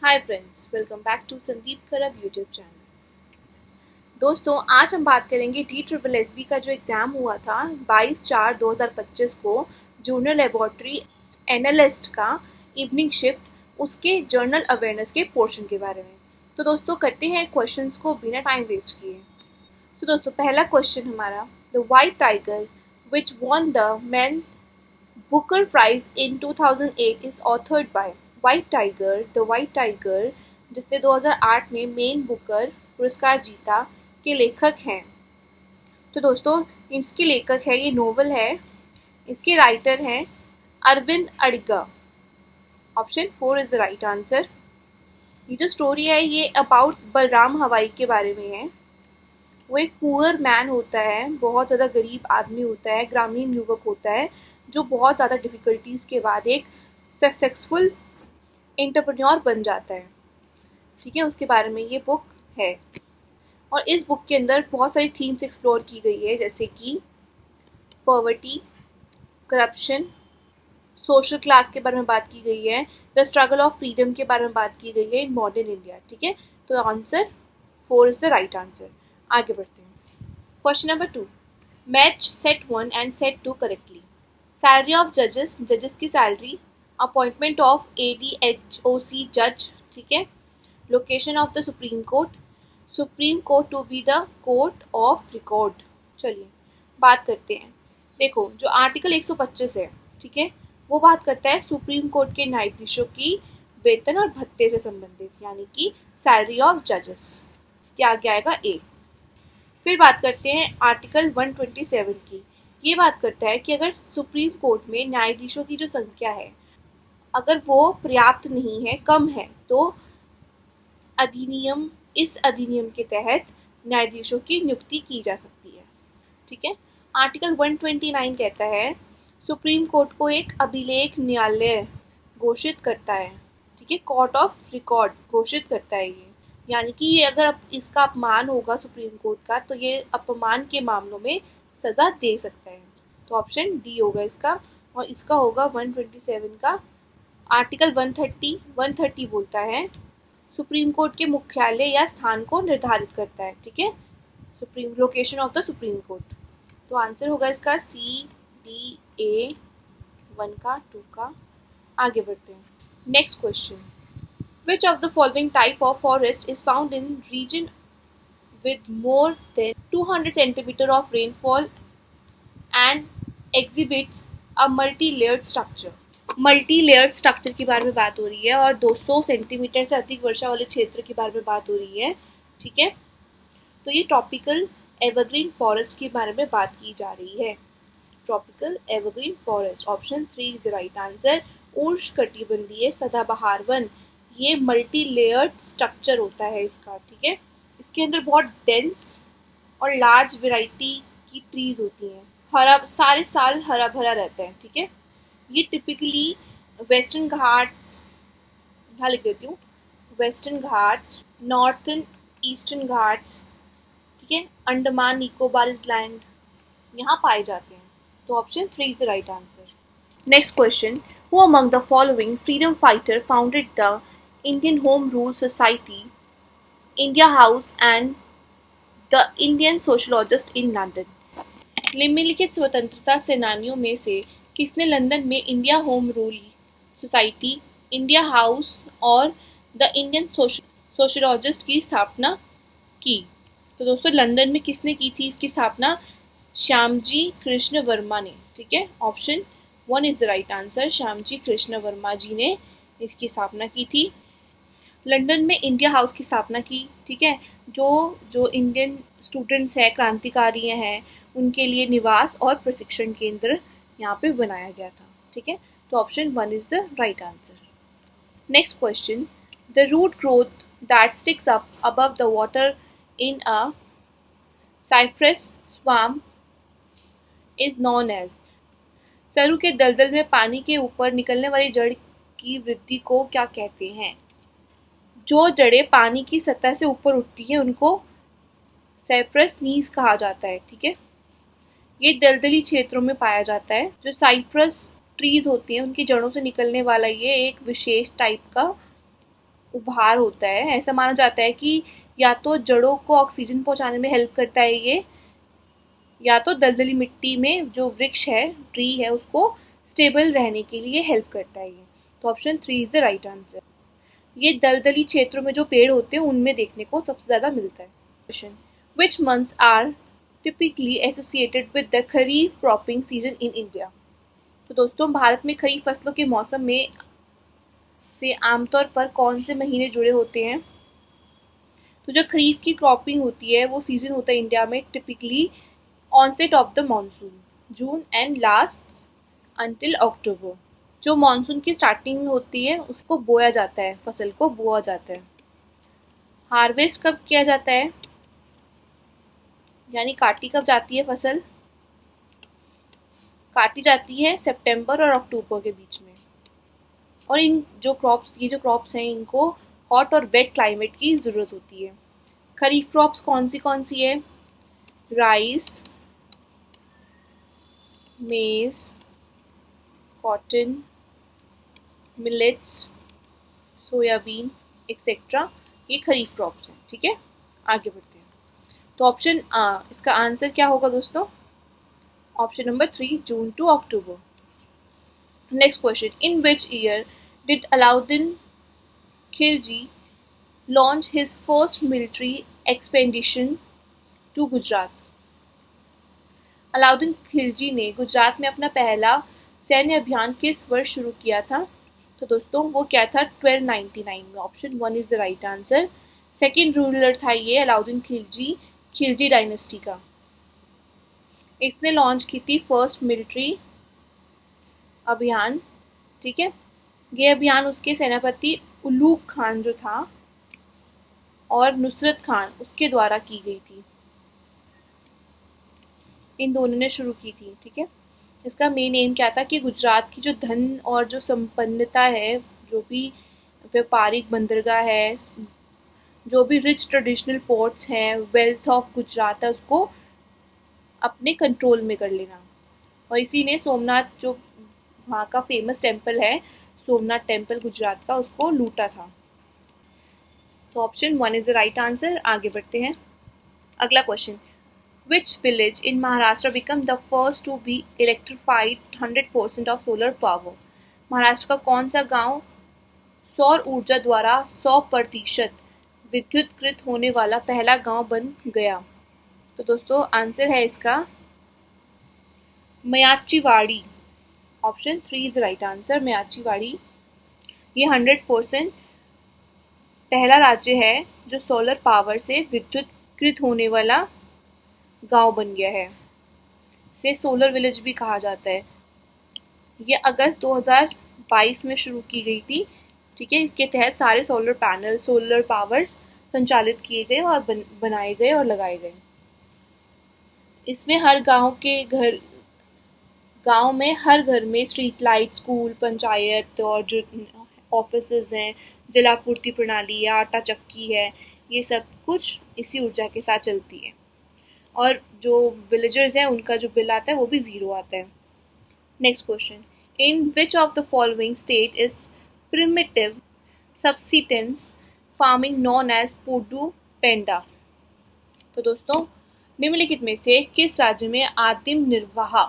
Hi friends, welcome back to Sandeep Karab YouTube channel. दोस्तों, आज हम बात करेंगे DSSB का जो एग्ज़ाम हुआ था 22/4/2025 को जूनियर लेबोरेटरी एनालिस्ट का इवनिंग शिफ्ट, उसके जर्नल अवेयरनेस के पोर्शन के बारे में। तो दोस्तों, करते हैं क्वेश्चंस को बिना टाइम वेस्ट किए। तो दोस्तों, पहला क्वेश्चन हमारा, the white tiger which won the man Booker Prize in 2008 is authored by White Tiger, The White Tiger, जिसने 2008 में मेन बुकर पुरस्कार जीता, के लेखक हैं। तो दोस्तों, इसके लेखक है, ये नोवेल है, इसके राइटर हैं Arvind Adiga. Option 4 is the right answer. ये जो स्टोरी है ये अबाउट बलराम हवाई के बारे में है। वो एक पुअर मैन होता है, बहुत ज़्यादा गरीब आदमी होता है, ग्रामीण युवक होता है, जो बहुत ज़्यादा डिफ़िकल्टीज़ के बाद एक सक्सेसफुल एंटरप्रेन्योर बन जाता है। ठीक है, उसके बारे में ये बुक है। और इस बुक के अंदर बहुत सारी थीम्स एक्सप्लोर की गई है, जैसे कि पॉवर्टी, करप्शन, सोशल क्लास के बारे में बात की गई है, द स्ट्रगल ऑफ फ्रीडम के बारे में बात की गई है इन मॉडर्न इंडिया। ठीक है, तो answer 4 is the right answer. आगे बढ़ते हैं। Question number 2, match set 1 and set 2 correctly. Salary of जजेस, जजेस की सैलरी, अपॉइंटमेंट ऑफ ADHOC जज, ठीक है, location of the supreme court to be the court of record. चलिए बात करते हैं। देखो, जो आर्टिकल 125 है, ठीक है, वो बात करता है सुप्रीम कोर्ट के न्यायाधीशों की वेतन और भत्ते से संबंधित, यानी कि सैलरी ऑफ जजेस। इसके आगे आएगा ए। फिर बात करते हैं आर्टिकल 127 की। ये बात करता है कि अगर सुप्रीम कोर्ट में न्यायाधीशों की जो संख्या है, अगर वो पर्याप्त नहीं है, कम है, तो इस अधिनियम के तहत न्यायाधीशों की नियुक्ति की जा सकती है। ठीक है, आर्टिकल 129 कहता है सुप्रीम कोर्ट को एक अभिलेख न्यायालय घोषित करता है। ठीक है, कोर्ट ऑफ रिकॉर्ड घोषित करता है ये, यानी कि ये अगर इसका अपमान होगा सुप्रीम कोर्ट का, तो ये अपमान के मामलों में सज़ा दे सकता है। तो ऑप्शन डी होगा इसका, और इसका होगा 127 का आर्टिकल 130 बोलता है सुप्रीम कोर्ट के मुख्यालय या स्थान को निर्धारित करता है। ठीक है, supreme location of the supreme court. तो आंसर होगा इसका CDA 1 का, 2 का। आगे बढ़ते हैं। Next question, Which of the following type of forest is found in region with more than 200 centimeter of rainfall and exhibits a multi-layered structure? Multi-layered structure के बारे में बात हो रही है, और 200 सेंटीमीटर से अधिक वर्षा वाले क्षेत्र के बारे में बात हो रही है। ठीक है, तो ये ट्रॉपिकल एवरग्रीन फॉरेस्ट के बारे में बात की जा रही है। Tropical evergreen forest, option 3 is the right answer. उष्णकटिबंधीय सदाबहार वन, ये मल्टी लेयर्ड स्ट्रक्चर होता है इसका। ठीक है, इसके अंदर बहुत डेंस और लार्ज वेराइटी की ट्रीज होती हैं, हरा, सारे साल हरा भरा रहता है। ठीक है, ये टिपिकली वेस्टर्न घाट्स, यहाँ लिख देती हूँ, western Ghats, northern eastern Ghats, ठीक है, अंडमान निकोबार आइलैंड, यहाँ पाए जाते हैं। तो option 3 is the right answer. Next question, who among the following freedom fighter founded the Indian home rule society, India house and the Indian sociologist in London? निम्नलिखित स्वतंत्रता सेनानियों में से किसने लंदन में India home rule society, India house और the Indian sociologist की स्थापना की? तो दोस्तों, लंदन में किसने की थी इसकी स्थापना? श्यामजी कृष्ण वर्मा ने। ठीक है, option 1 is the right answer. Shyamji Krishna Verma ji ने इसकी स्थापना की थी। लंदन में इंडिया हाउस की स्थापना की। ठीक है, जो इंडियन स्टूडेंट्स हैं, क्रांतिकारी हैं, उनके लिए निवास और प्रशिक्षण केंद्र यहाँ पे बनाया गया था। ठीक है, तो option 1 is the right answer. Next question, the root growth that sticks up above the water in a cypress swamp is known as. सरू के दलदल में पानी के ऊपर निकलने वाली जड़ की वृद्धि को क्या कहते हैं? जो जड़ें पानी की सतह से ऊपर उठती हैं उनको साइप्रस नीज कहा जाता है। ठीक है, ये दलदली क्षेत्रों में पाया जाता है। जो साइप्रस ट्रीज होती हैं उनकी जड़ों से निकलने वाला ये एक विशेष टाइप का उपहार होता है। ऐसा माना जाता है कि या तो जड़ों को ऑक्सीजन पहुंचाने में हेल्प करता है ये, या तो दलदली मिट्टी में जो वृक्ष है, ट्री है, उसको स्टेबल रहने के लिए हेल्प करता है ये। तो option 3 is the right answer. ये दलदली क्षेत्रों में जो पेड़ होते हैं उनमें देखने को सबसे ज़्यादा मिलता है। Question, which months are typically associated with the kharif cropping season in India? तो दोस्तों, भारत में खरीफ फसलों के मौसम में से आमतौर पर कौन से महीने जुड़े होते हैं? तो जो खरीफ की क्रॉपिंग होती है वो सीजन होता है इंडिया में typically onset of the monsoon, June and last until October. जो मानसून की स्टार्टिंग होती है उसको बोया जाता है, फसल को बोया जाता है। हार्वेस्ट कब किया जाता है, यानी काटी कब जाती है फसल? काटी जाती है सितंबर और अक्टूबर के बीच में। और ये जो क्रॉप्स हैं इनको हॉट और वेट क्लाइमेट की ज़रूरत होती है। खरीफ क्रॉप्स कौन सी है? राइस, मेज, कॉटन, मिलेट्स, सोयाबीन एक्सेट्रा, ये खरीफ क्रॉप्स हैं। ठीक है, आगे बढ़ते हैं। तो ऑप्शन इसका आंसर क्या होगा दोस्तों? Option number 3, June to October. Next question, in which year did Alauddin Khilji launch his first military expedition to Gujarat? Alauddin Khilji ने गुजरात में अपना पहला सैन्य अभियान किस वर्ष शुरू किया था? तो दोस्तों वो क्या था? 1299 में। Option 1 is the right answer. Second ruler था ये अलाउद्दीन खिलजी डायनेस्टी का। इसने लॉन्च की थी फर्स्ट मिलिट्री अभियान। ठीक है, ये अभियान उसके सेनापति उलूग खान जो था और नुसरत खान उसके द्वारा की गई थी। इन दोनों ने शुरू की थी। ठीक है, इसका मेन एम क्या था कि गुजरात की जो धन और जो संपन्नता है, जो भी व्यापारिक बंदरगाह है, जो भी रिच ट्रेडिशनल पोर्ट्स हैं, वेल्थ ऑफ गुजरात है, उसको अपने कंट्रोल में कर लेना। और इसी ने सोमनाथ, जो वहाँ का फेमस टेम्पल है, सोमनाथ टेम्पल गुजरात का, उसको लूटा था। तो option 1 is the right answer. आगे बढ़ते हैं। अगला question, Which village in Maharashtra became the first to be electrified 100% of solar power? Maharashtra का कौन सा गांव सौर ऊर्जा द्वारा 100% विद्युतकृत होने वाला पहला गांव बन गया? तो दोस्तों आंसर है इसका Mayachiwadi. Option 3 is right answer, Mayachiwadi. ये 100% पहला राज्य है जो सोलर पावर से विद्युतकृत होने वाला गांव बन गया है। इसे सोलर विलेज भी कहा जाता है। ये अगस्त 2022 में शुरू की गई थी। ठीक है, इसके तहत सारे सोलर पैनल, सोलर पावर्स संचालित किए गए और बनाए गए और लगाए गए। इसमें गांव में हर घर में स्ट्रीट लाइट, स्कूल, पंचायत और जो ऑफिसेज हैं, जलापूर्ति प्रणाली या आटा चक्की है, ये सब कुछ इसी ऊर्जा के साथ चलती है। और जो विलेजर्स हैं उनका जो बिल आता है वो भी 0 आता है। Next question, in which of the following state is primitive subsistence farming known as podu penda? तो दोस्तों निम्नलिखित में से किस राज्य में आदिम निर्वाह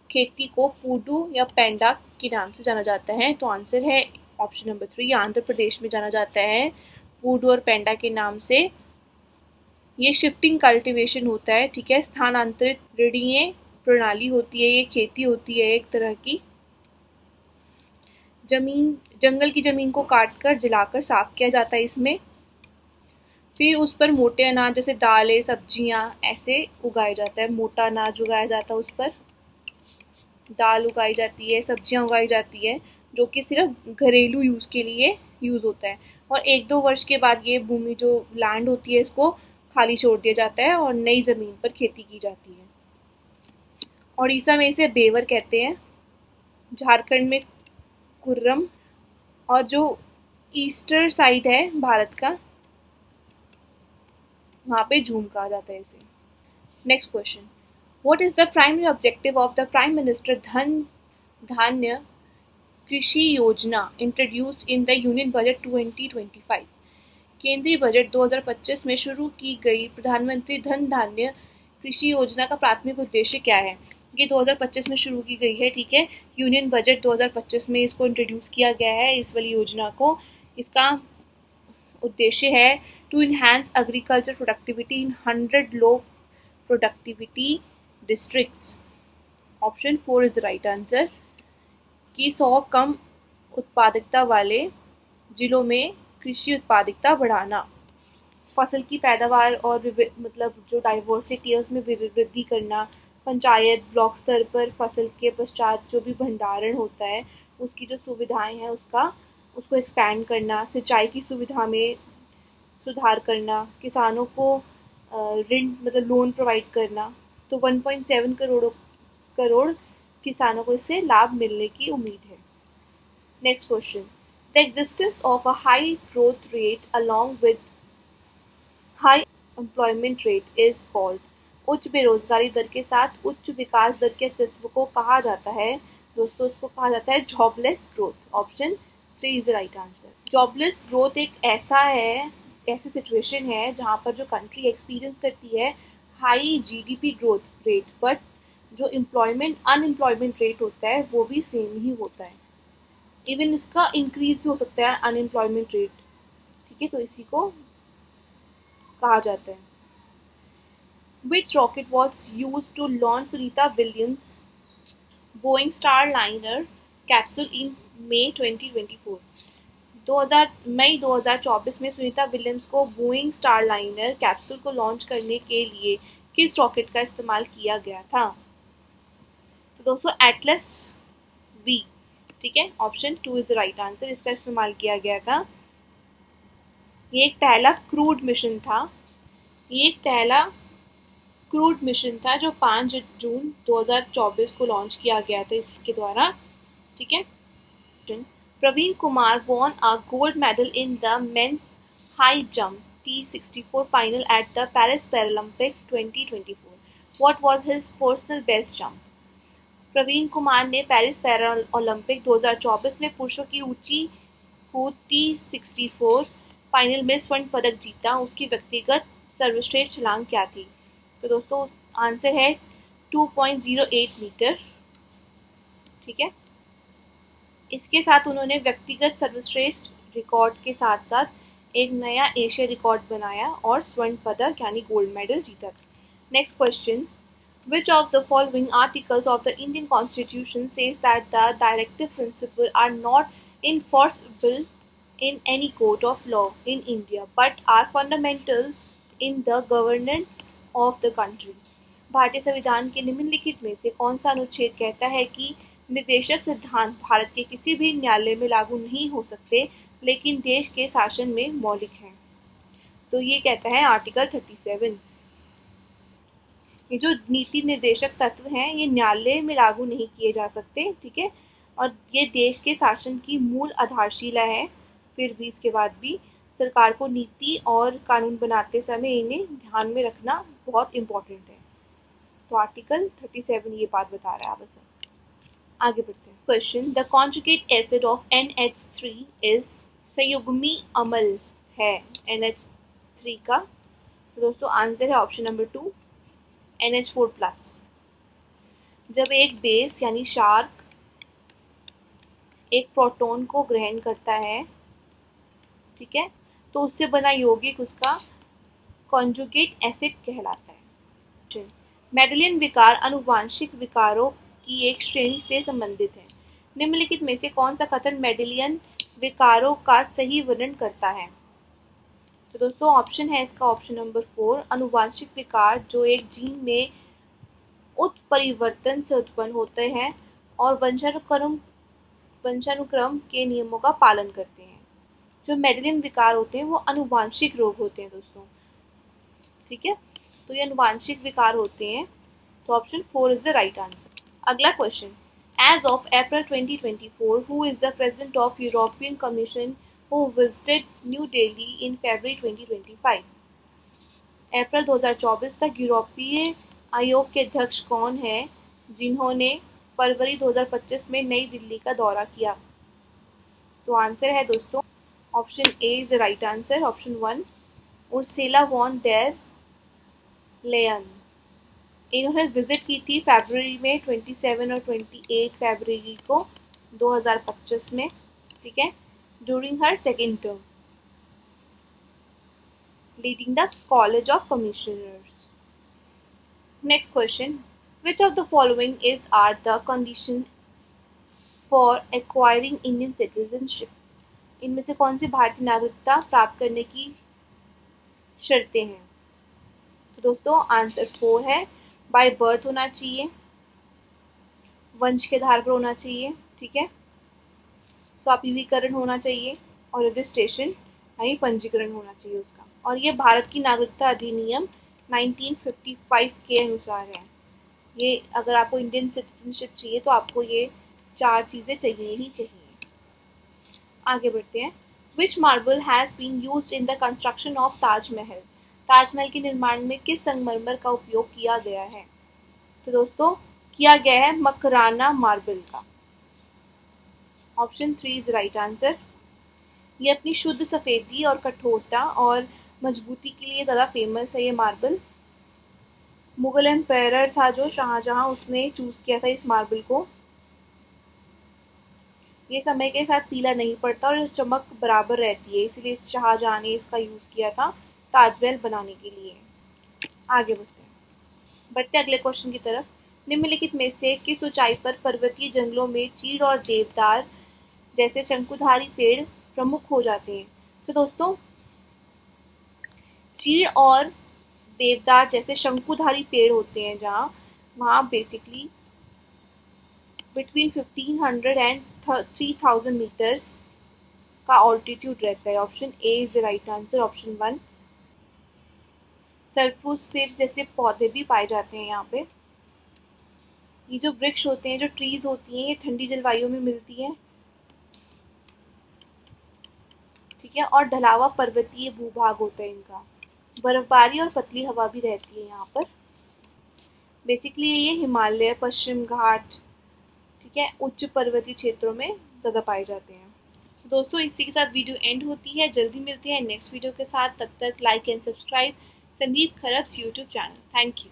खेती को पूडू या पेंडा के नाम से जाना जाता है? तो आंसर है ऑप्शन नंबर 3, आंध्र प्रदेश में जाना जाता है पूडू और पेंडा के नाम से। ये शिफ्टिंग कल्टीवेशन होता है। ठीक है, स्थानांतरित ऋणीय प्रणाली होती है, ये खेती होती है एक तरह की। जंगल की जमीन को काटकर जलाकर साफ किया जाता है इसमें। फिर उस पर मोटे अनाज जैसे दालें, सब्जियां ऐसे उगाया जाता है। मोटा अनाज उगाया जाता है, उस पर दाल उगाई जाती है, सब्जियां उगाई जाती है, जो कि सिर्फ घरेलू यूज़ के लिए यूज़ होता है। और 1-2 वर्ष के बाद ये भूमि, जो लैंड होती है, इसको खाली छोड़ दिया जाता है और नई ज़मीन पर खेती की जाती है। उड़ीसा में इसे बेवर कहते हैं, झारखंड में कुर्रम, और जो ईस्टर साइड है भारत का, वहाँ पे झूम कहा जाता है इसे। Next question, what is the primary objective of the prime minister धन धान्य कृषि योजना introduced in the union budget 2025? केंद्रीय बजट 2025 में शुरू की गई प्रधानमंत्री धन धान्य कृषि योजना का प्राथमिक उद्देश्य क्या है? ये 2025 में शुरू की गई है, ठीक है। यूनियन बजट 2025 में इसको इंट्रोड्यूस किया गया है, इस वाली योजना को। इसका उद्देश्य है to enhance agriculture productivity in 100 low productivity districts. Option 4 is the right answer, कि 100 कम उत्पादकता वाले जिलों में कृषि उत्पादकता बढ़ाना, फसल की पैदावार और मतलब जो डाइवर्सिटी है उसमें वृद्धि करना, पंचायत ब्लॉक स्तर पर फसल के पश्चात जो भी भंडारण होता है उसकी जो सुविधाएं हैं उसको एक्सपैंड करना, सिंचाई की सुविधा में सुधार करना, किसानों को ऋण मतलब लोन प्रोवाइड करना। तो 1.7 करोड़ किसानों को इससे लाभ मिलने की उम्मीद है। Next question, the existence of a high growth rate along with high employment rate is called. उच्च बेरोजगारी दर के साथ उच्च विकास दर के अस्तित्व को कहा जाता है दोस्तों, उसको कहा जाता है jobless growth. Option 3 is the right answer. Jobless growth एक ऐसी सिचुएशन है जहाँ पर जो कंट्री एक्सपीरियंस करती है high GDP growth rate, but जो अनएम्प्लॉयमेंट रेट होता है वो भी सेम ही होता है, इवन इसका इंक्रीज भी हो सकता है अनएम्प्लॉयमेंट रेट, ठीक है। तो इसी को कहा जाता है। Which rocket was used to launch Sunita Williams' Boeing Starliner capsule in May 2024? 2024 में सुनीता विलियम्स को बोइंग स्टारलाइनर कैप्सूल को लॉन्च करने के लिए किस रॉकेट का इस्तेमाल किया गया था? तो दोस्तों एटलस वी, ठीक है। Option 2 is the right answer, इसका इस्तेमाल किया गया था। ये एक पहला क्रूड मिशन था जो 5 जून 2024 को लॉन्च किया गया था इसके द्वारा, ठीक है। Praveen Kumar won a gold medal in the men's high jump T64 final at the Paris Paralympic 2024। What was his personal best jump? Praveen Kumar ने पेरिस पैरा ओलंपिक 2024 में पुरुषों की ऊंची कूद T64 फाइनल में स्वर्ण पदक जीता। उसकी व्यक्तिगत सर्वश्रेष्ठ छलांग क्या थी? तो दोस्तों आंसर है 2.08 मीटर, ठीक है। इसके साथ उन्होंने व्यक्तिगत सर्वश्रेष्ठ रिकॉर्ड के साथ साथ एक नया एशिया रिकॉर्ड बनाया और स्वर्ण पदक यानी गोल्ड मेडल जीता। Next question, which of the following articles of the Indian Constitution says that the directive principles are not enforceable in any court of law in India but are fundamental in the governance of the country? भारतीय संविधान के निम्नलिखित में से कौन सा अनुच्छेद कहता है कि निर्देशक सिद्धांत भारत के किसी भी न्यायालय में लागू नहीं हो सकते लेकिन देश के शासन में मौलिक हैं? तो ये कहता है आर्टिकल 37। ये जो नीति निर्देशक तत्व हैं ये न्यायालय में लागू नहीं किए जा सकते, ठीक है। और ये देश के शासन की मूल आधारशिला है, फिर भी इसके बाद भी सरकार को नीति और कानून बनाते समय इन्हें ध्यान में रखना बहुत इम्पोर्टेंट है। तो आर्टिकल 37 ये बात बता रहा है आपसे। आगे बढ़ते हैं। Question, the conjugate acid of NH3 is संयुग्मी अम्ल है NH3 का। तो दोस्तों आंसर है ऑप्शन नंबर 2 NH4+। जब एक बेस यानी शार्क एक प्रोटॉन को ग्रहण करता है, ठीक है, तो उससे बना यौगिक उसका कॉन्जुगेट एसिड कहलाता है। मेंडेलियन विकार आनुवंशिक विकारों की एक श्रेणी से संबंधित है। निम्नलिखित में से कौन सा कथन मेंडेलियन विकारों का सही वर्णन करता है? तो दोस्तों ऑप्शन है इसका ऑप्शन नंबर 4 आनुवंशिक विकार जो एक जीन में उत्परिवर्तन से उत्पन्न होते हैं और वंशानुक्रम के नियमों का पालन करते हैं। जो मेंडेलियन विकार होते हैं वो आनुवंशिक रोग होते हैं दोस्तों, ठीक है। तो ये आनुवंशिक विकार होते हैं, तो option 4 is the right answer. अगला question, as of April 2024 who is the president of European Commission who visited New Delhi in February 2025? April 2024 तक यूरोपीय आयोग के अध्यक्ष कौन हैं जिन्होंने फरवरी 2025 में नई दिल्ली का दौरा किया? तो आंसर है दोस्तों option A is the right answer, option 1, Ursula von der Leyen. इन्होंने विजिट की थी फरवरी में 27 और 28 फरवरी को 2025 में, ठीक है, during her second term leading the college of commissioners. Next question, which of the following is are the condition for acquiring Indian citizenship? इनमें से कौन सी भारतीय नागरिकता प्राप्त करने की शर्तें हैं? तो दोस्तों आंसर 4 है, बाय बर्थ होना चाहिए, वंश के आधार पर होना चाहिए, ठीक है, स्वाभिवीकरण होना चाहिए और रजिस्ट्रेशन यानी पंजीकरण होना चाहिए उसका। और ये भारत की नागरिकता अधिनियम 1955 के अनुसार है। ये अगर आपको इंडियन सिटीजनशिप चाहिए तो आपको ये 4 चीज़ें चाहिए ही चाहिए। आगे बढ़ते हैं। Which marble has been used in the construction of Taj Mahal? Taj Mahal के निर्माण में किस संगमरमर का उपयोग किया गया है? तो दोस्तों किया गया है मकराना मार्बल का, ऑप्शन 3 इज राइट आंसर। ये अपनी शुद्ध सफ़ेदी और कठोरता और मजबूती के लिए ज़्यादा फेमस है ये मार्बल। मुगल एम्पायर था जो शाहजहां, उसने चूज़ किया था इस मार्बल को। ये समय के साथ पीला नहीं पड़ता और चमक बराबर रहती है, इसलिए शाहजहां ने इसका यूज़ किया था ताजमहल बनाने के लिए। आगे बढ़ते अगले क्वेश्चन की तरफ। निम्नलिखित में से किस ऊंचाई पर पर्वतीय जंगलों में चीड़ और देवदार जैसे शंकुधारी पेड़ प्रमुख हो जाते हैं? तो दोस्तों चीड़ और देवदार जैसे शंकुधारी पेड़ होते हैं जहाँ, वहाँ बेसिकली बिटवीन 1500 एंड 3000 मीटर्स का ऑल्टीट्यूड रहता है। Option A is the right answer, option 1। सरपुस फिर जैसे पौधे भी पाए जाते हैं यहाँ पे। ये जो वृक्ष होते हैं, जो ट्रीज होती हैं, ये ठंडी जलवायु में मिलती है, ठीक है, और ढलावा पर्वतीय भूभाग होता है इनका। बर्फबारी और पतली हवा भी रहती है यहाँ पर। बेसिकली ये हिमालय, पश्चिम घाट, ठीक है, उच्च पर्वतीय क्षेत्रों में ज़्यादा पाए जाते हैं। तो दोस्तों इसी के साथ वीडियो एंड होती है। जल्दी मिलते हैं नेक्स्ट वीडियो के साथ। तब तक like and subscribe Sandeep Kharb's YouTube channel. Thank you.